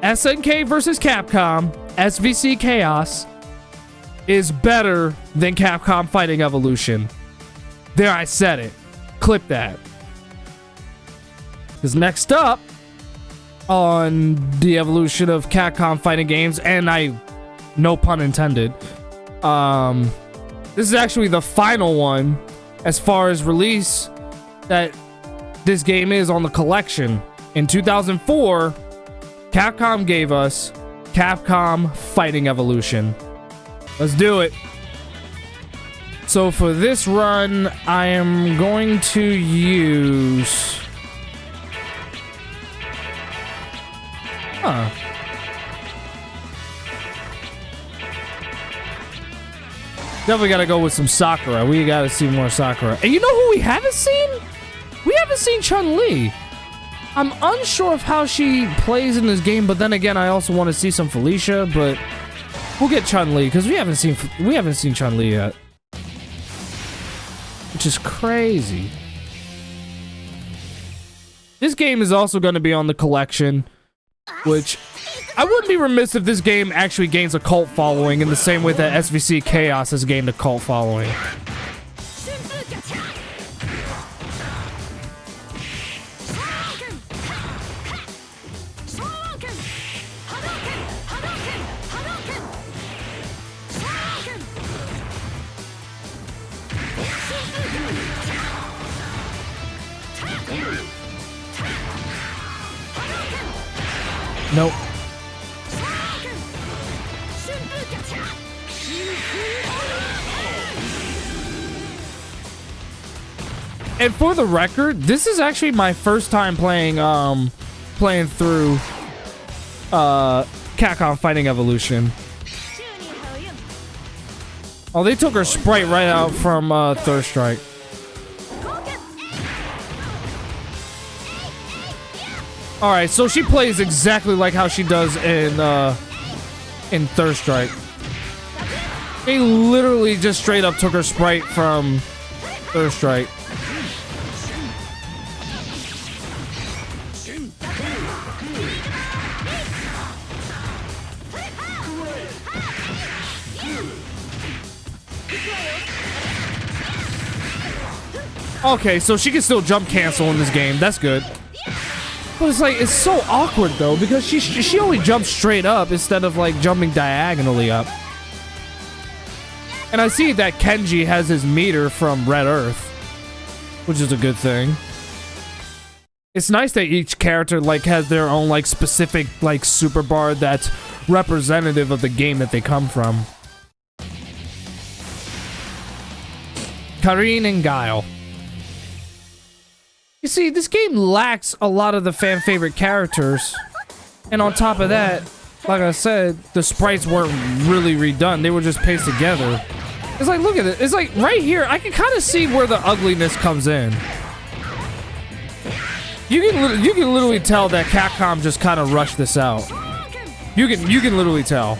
SNK versus Capcom, SVC Chaos, is better than Capcom Fighting Evolution. There, I said it. Clip that. Because next up on the evolution of Capcom fighting games, and no pun intended, this is actually the final one as far as release that this game is on the collection. In 2004, Capcom gave us Capcom Fighting Evolution. Let's do it. So for this run, I am going to use... Definitely gotta go with some Sakura. We gotta see more Sakura. And you know who we haven't seen? We haven't seen Chun-Li. I'm unsure of how she plays in this game, but then again, I also want to see some Felicia, but we'll get Chun-Li because we haven't seen Chun-Li yet. Which is crazy. This game is also going to be on the collection, which I wouldn't be remiss if this game actually gains a cult following in the same way that SVC Chaos has gained a cult following. Nope. And for the record, this is actually my first time playing through Capcom Fighting Evolution. Oh, they took her sprite right out from Third Strike. Alright, so she plays exactly like how she does in Third Strike. They literally just straight up took her sprite from Third Strike. Okay, so she can still jump cancel in this game. That's good. But it's like, it's so awkward though, because she only jumps straight up instead of like jumping diagonally up. And I see that Kenji has his meter from Red Earth, which is a good thing. It's nice that each character like has their own like specific like super bar that's representative of the game that they come from. Karin and Guile. You see, this game lacks a lot of the fan favorite characters, and on top of that, like I said, the sprites weren't really redone. They were just pasted together. It's like, look at it. It's like right here, I can kind of see where the ugliness comes in. You can literally tell that Capcom just kind of rushed this out. You can literally tell.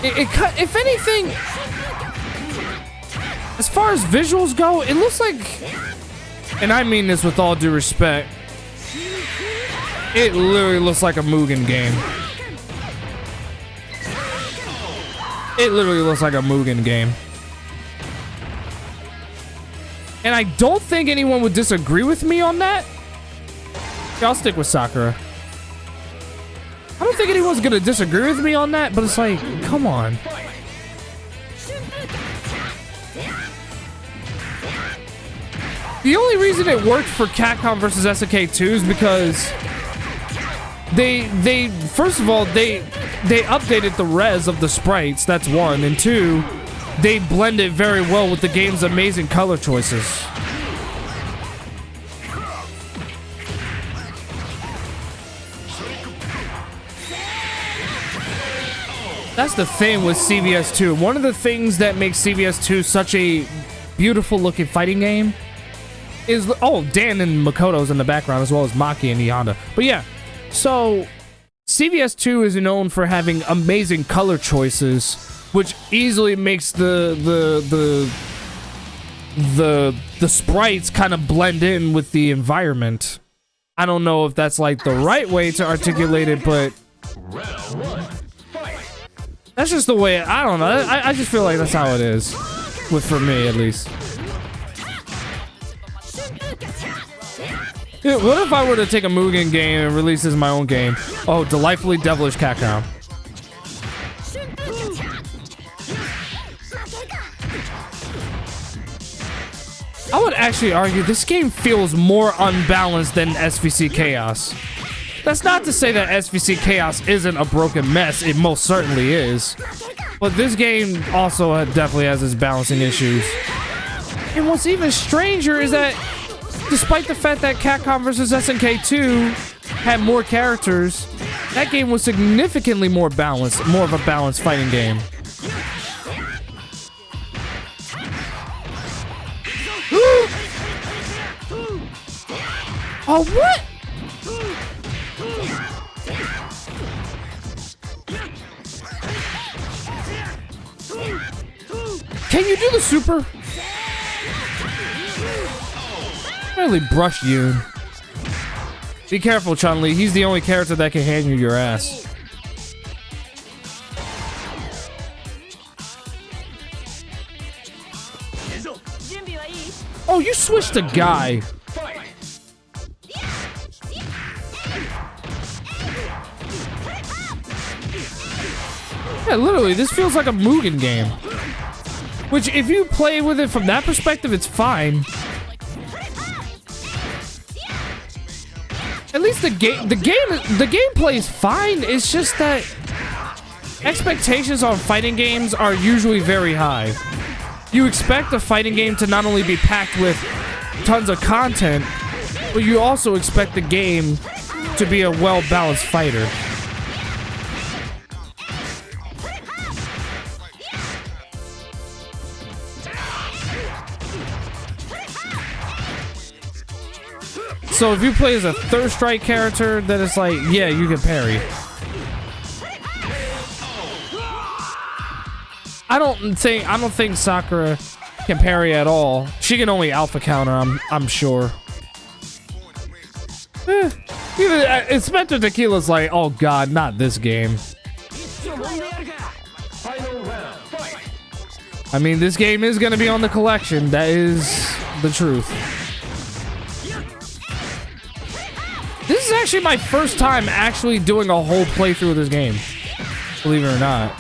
If anything, as far as visuals go, it looks like. And I mean this with all due respect, it literally looks like a Mugen game. It literally looks like a Mugen game. And I don't think anyone would disagree with me on that. Yeah, I'll stick with Sakura. I don't think anyone's gonna disagree with me on that, but it's like, come on. The only reason it worked for Capcom vs. SNK 2 is because they first of all they updated the res of the sprites. That's one, and two, they blended very well with the game's amazing color choices. That's the thing with CVS 2. One of the things that makes CVS 2 such a beautiful looking fighting game is, oh, Dan and Makoto's in the background as well as Maki and Yonda. But yeah, so CVS 2 is known for having amazing color choices, which easily makes the sprites kind of blend in with the environment. I don't know if that's like the right way to articulate it, but that's just the way. I don't know. I just feel like that's how it is, for me at least. Yeah, what if I were to take a Mugen game and release this as my own game? Oh, delightfully devilish Capcom. I would actually argue this game feels more unbalanced than SVC Chaos. That's not to say that SVC Chaos isn't a broken mess. It most certainly is. But this game also definitely has its balancing issues. And what's even stranger is that despite the fact that Capcom vs. SNK 2 had more characters, that game was significantly more balanced, more of a balanced fighting game. Oh, what? Can you do the super? Really brushed you. Be careful, Chun-Li. He's the only character that can hand you your ass. Oh, you switched a guy. Yeah, literally, this feels like a Mugen game. Which, if you play with it from that perspective, it's fine. At least the gameplay is fine. It's just that expectations on fighting games are usually very high. You expect a fighting game to not only be packed with tons of content, but you also expect the game to be a well-balanced fighter. So if you play as a third strike character, then it's like, yeah, you can parry. I don't think Sakura can parry at all. She can only alpha counter, I'm sure. Even Inspector Tequila's like, oh god, not this game. I mean, this game is gonna be on the collection. That is the truth. This is actually my first time actually doing a whole playthrough of this game. Believe it or not.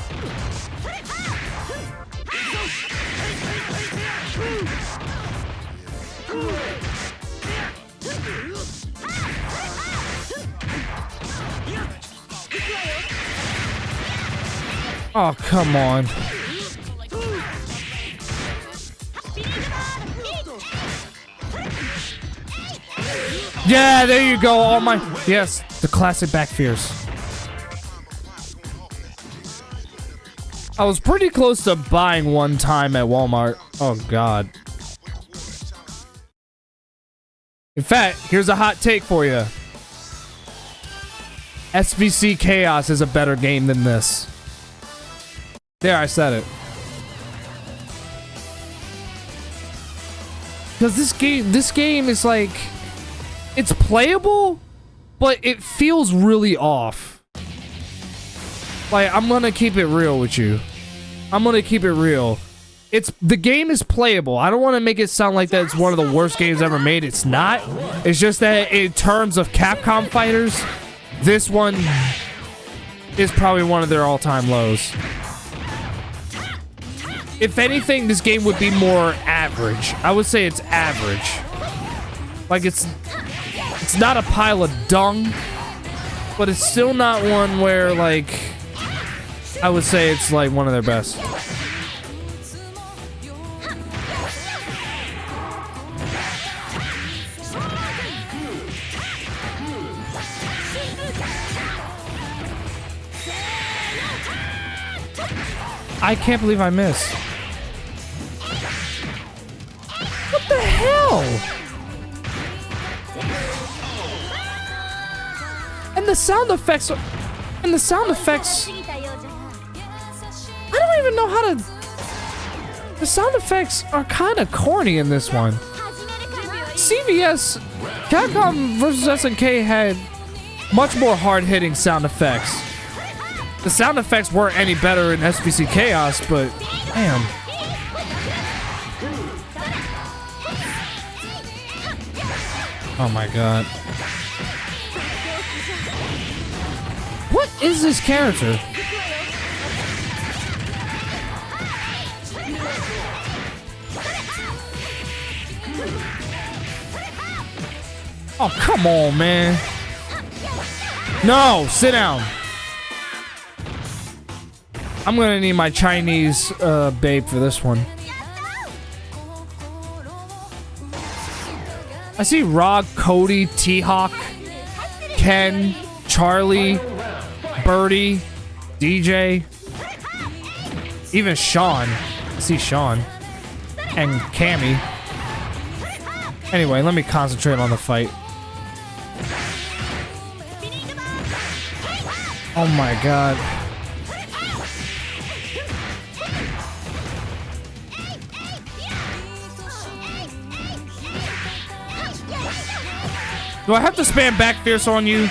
Oh, come on. Yeah, there you go. All my... Yes, the classic back fears. I was pretty close to buying one time at Walmart. Oh, God. In fact, here's a hot take for you. SVC Chaos is a better game than this. There, I said it. Because this game is like... It's playable, but it feels really off. Like, I'm gonna keep it real with you. I'm gonna keep it real. The game is playable. I don't want to make it sound like that it's one of the worst games ever made. It's not. It's just that in terms of Capcom fighters, this one is probably one of their all-time lows. If anything, this game would be more average. I would say it's average. Like, it's not a pile of dung, but it's still not one where, like, I would say it's, like, one of their best. I can't believe I missed. What the hell? And the sound effects are... And the sound effects... I don't even know how to... The sound effects are kind of corny in this one. CVS Capcom versus SNK had much more hard-hitting sound effects. The sound effects weren't any better in SVC Chaos, but damn. Oh my god. What is this character? Oh, come on, man. No, sit down. I'm gonna need my Chinese babe for this one. I see Rog, Cody, T-Hawk, Ken, Charlie, Birdie, DJ, even Sean. I see Sean. And Cammy. Anyway, let me concentrate on the fight. Oh my god. Do I have to spam back fierce on you?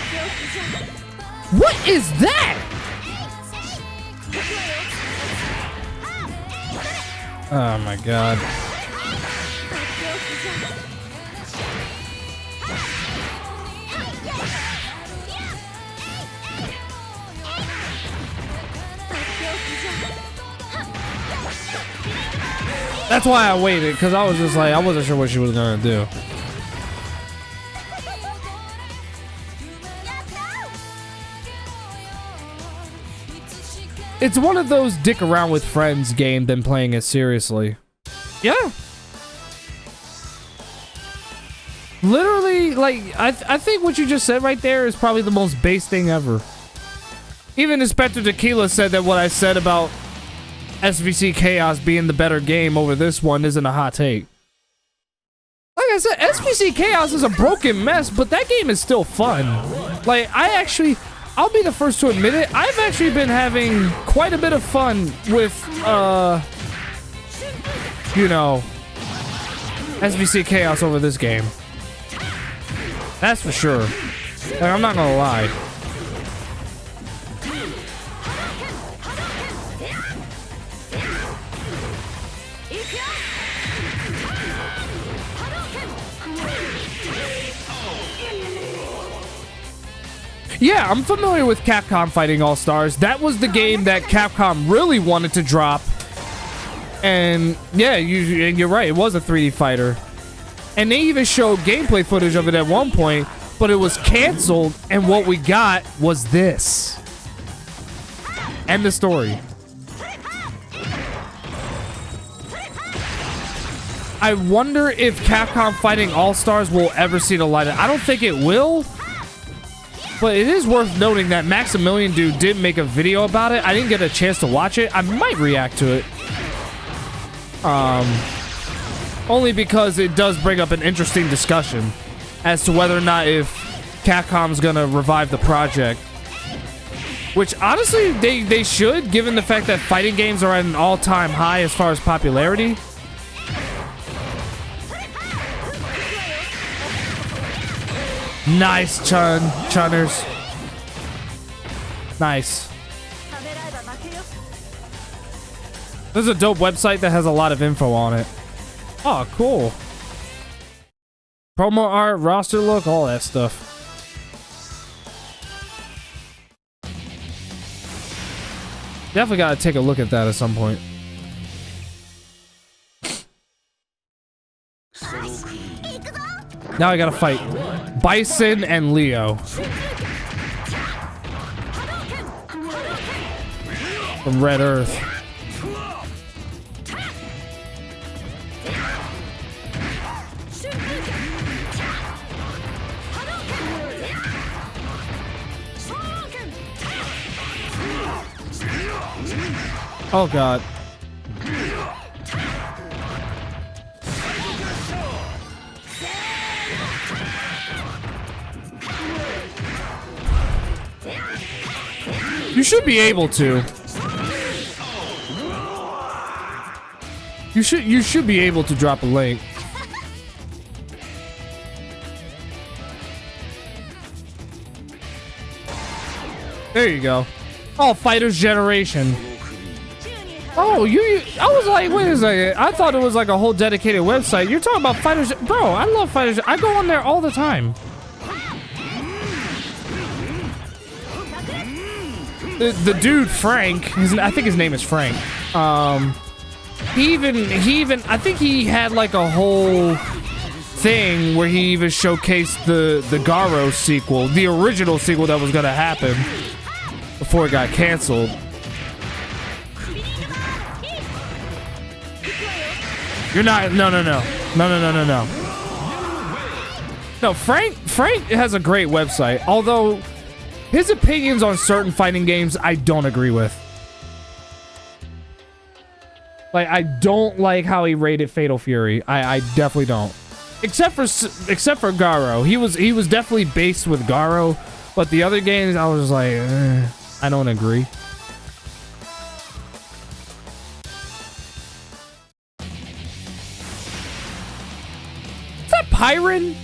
What is that? Oh my god. That's why I waited, because I was just like, I wasn't sure what she was gonna do. It's one of those dick around with friends game than playing it seriously. Yeah. Literally, like, I think what you just said right there is probably the most base thing ever. Even Inspector Tequila said that what I said about SVC Chaos being the better game over this one isn't a hot take. Like I said, SVC Chaos is a broken mess, but that game is still fun. Like, I'll be the first to admit it, I've actually been having quite a bit of fun with, you know, SVC Chaos over this game. That's for sure. Like, I'm not gonna lie. Yeah, I'm familiar with Capcom Fighting All-Stars. That was the game that Capcom really wanted to drop. And yeah, you're right, it was a 3D fighter. And they even showed gameplay footage of it at one point, but it was canceled, and what we got was this. End the story. I wonder if Capcom Fighting All-Stars will ever see the light. I don't think it will. But it is worth noting that Maximilian Dude did make a video about it. I didn't get a chance to watch it. I might react to it. Only because it does bring up an interesting discussion as to whether or not if Capcom's gonna revive the project. Which, honestly, they should, given the fact that fighting games are at an all-time high as far as popularity. Nice, Chunners. Nice. There's a dope website that has a lot of info on it. Oh, cool. Promo art, roster look, all that stuff. Definitely gotta take a look at that at some point. Now I gotta fight Bison and Leo from Red Earth. Oh god. You should be able to. You should be able to drop a link. There you go. Oh, Fighters Generation. Oh, I was like, wait a second. I thought it was like a whole dedicated website. You're talking about Fighters. Bro, I love Fighters. I go on there all the time. The dude, Frank, I think his name is Frank. He even, I think he had like a whole thing where he even showcased the Garo sequel, the original sequel that was gonna happen before it got canceled. You're not, no. No, Frank has a great website, although his opinions on certain fighting games I don't agree with. Like, I don't like how he rated Fatal Fury. I definitely don't. Except for Garo. He was definitely based with Garo, but the other games I was like, I don't agree. Is that Pyron?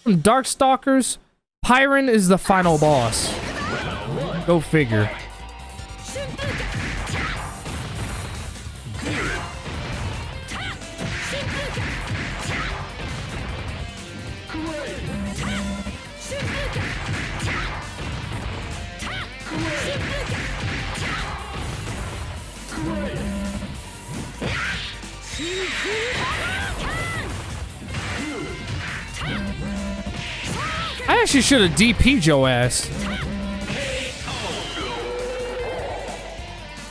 From Darkstalkers? Pyron is the final boss. Go figure. I actually should have DP'd your ass.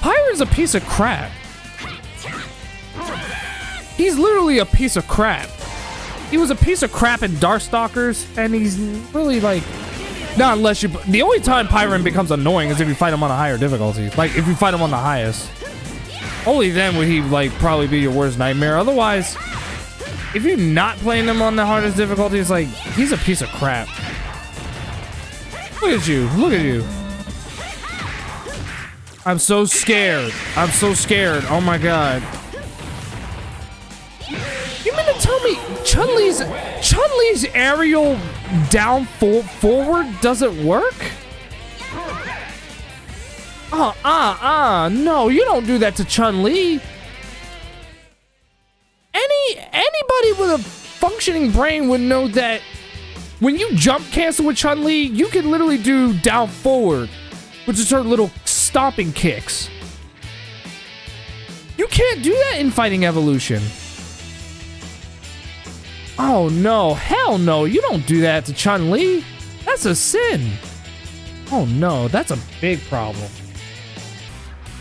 Pyron's a piece of crap. He's literally a piece of crap. He was a piece of crap in Darkstalkers, and he's really like... Not unless you... The only time Pyron becomes annoying is if you fight him on a higher difficulty. Like, if you fight him on the highest. Only then would he, like, probably be your worst nightmare. Otherwise, if you're not playing him on the hardest difficulty, it's like, he's a piece of crap. Look at you. Look at you. I'm so scared. I'm so scared. Oh my god. You mean to tell me Chun-Li's aerial down forward doesn't work? No, you don't do that to Chun-Li. Anybody with a functioning brain would know that when you jump cancel with Chun-Li, you can literally do down forward, which is her little stomping kicks. You can't do that in Fighting Evolution. Oh no, hell no, you don't do that to Chun-Li. That's a sin. Oh no, that's a big problem.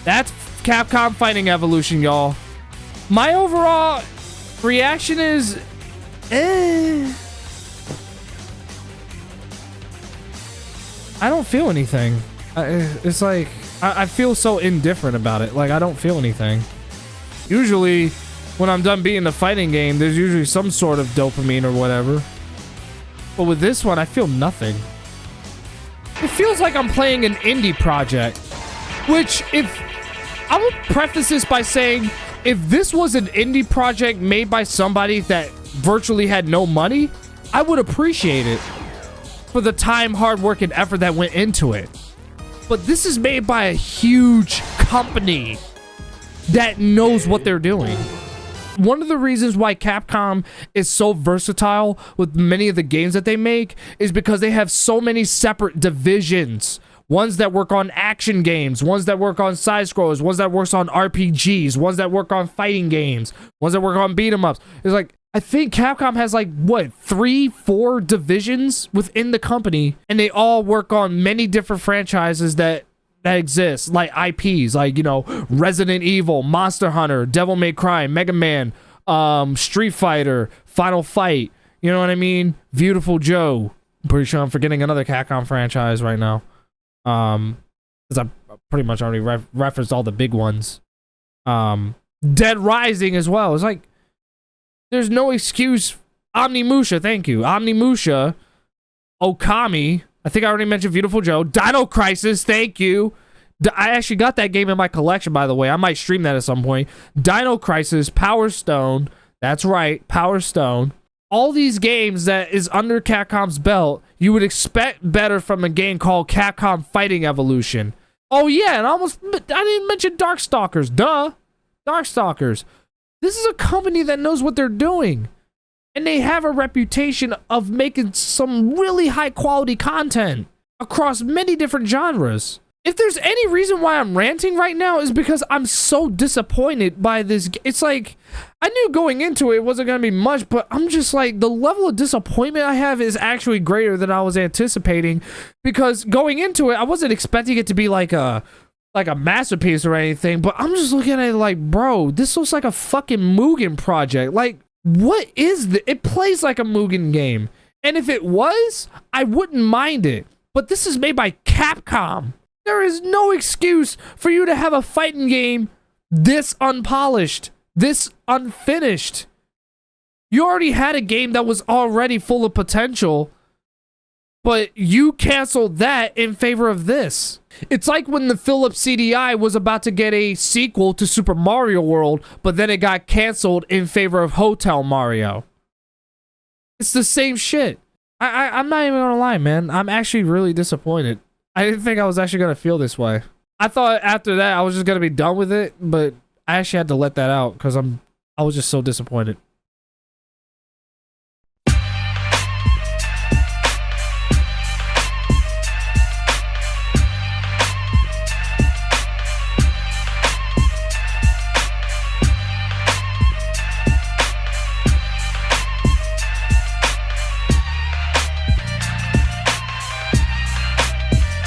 That's Capcom Fighting Evolution, y'all. My overall reaction is, I don't feel anything. It's like, I feel so indifferent about it. Like, I don't feel anything. Usually, when I'm done beating the fighting game, there's usually some sort of dopamine or whatever. But with this one, I feel nothing. It feels like I'm playing an indie project. Which, I will preface this by saying, if this was an indie project made by somebody that virtually had no money, I would appreciate it for the time, hard work, and effort that went into it. But this is made by a huge company that knows what they're doing. One of the reasons why Capcom is so versatile with many of the games that they make is because they have so many separate divisions. Ones that work on action games, ones that work on side-scrollers, ones that works on RPGs, ones that work on fighting games, ones that work on beat-em-ups. It's like, I think Capcom has like, what, 3-4 divisions within the company, and they all work on many different franchises that exist, like IPs, like, you know, Resident Evil, Monster Hunter, Devil May Cry, Mega Man, Street Fighter, Final Fight, you know what I mean? Beautiful Joe. I'm pretty sure I'm forgetting another Capcom franchise right now. Because I pretty much already referenced all the big ones. Dead Rising as well. It's like, there's no excuse. Omnimusha, thank you. Omnimusha, Okami, I think I already mentioned Beautiful Joe. Dino Crisis, thank you. I actually got that game in my collection, by the way. I might stream that at some point. Dino Crisis, Power Stone, that's right, Power Stone. all these games that is under Capcom's belt, you would expect better from a game called Capcom Fighting Evolution. Oh yeah, and I didn't mention Darkstalkers. Duh. Darkstalkers. This is a company that knows what they're doing. And they have a reputation of making some really high quality content across many different genres. If there's any reason why I'm ranting right now is because I'm so disappointed by this. It's like, I knew going into it wasn't going to be much, but I'm just like, the level of disappointment I have is actually greater than I was anticipating, because going into it, I wasn't expecting it to be like a masterpiece or anything, but I'm just looking at it like, bro, this looks like a fucking Mugen project. Like, what is this? It plays like a Mugen game. And if it was, I wouldn't mind it. But this is made by Capcom. There is no excuse for you to have a fighting game this unpolished, this unfinished. You already had a game that was already full of potential, but you canceled that in favor of this. It's like when the Philips CDI was about to get a sequel to Super Mario World, but then it got canceled in favor of Hotel Mario. It's the same shit. I'm not even gonna lie, man. I'm actually really disappointed. I didn't think I was actually gonna feel this way. I thought after that I was just gonna be done with it, but I actually had to let that out because I was just so disappointed.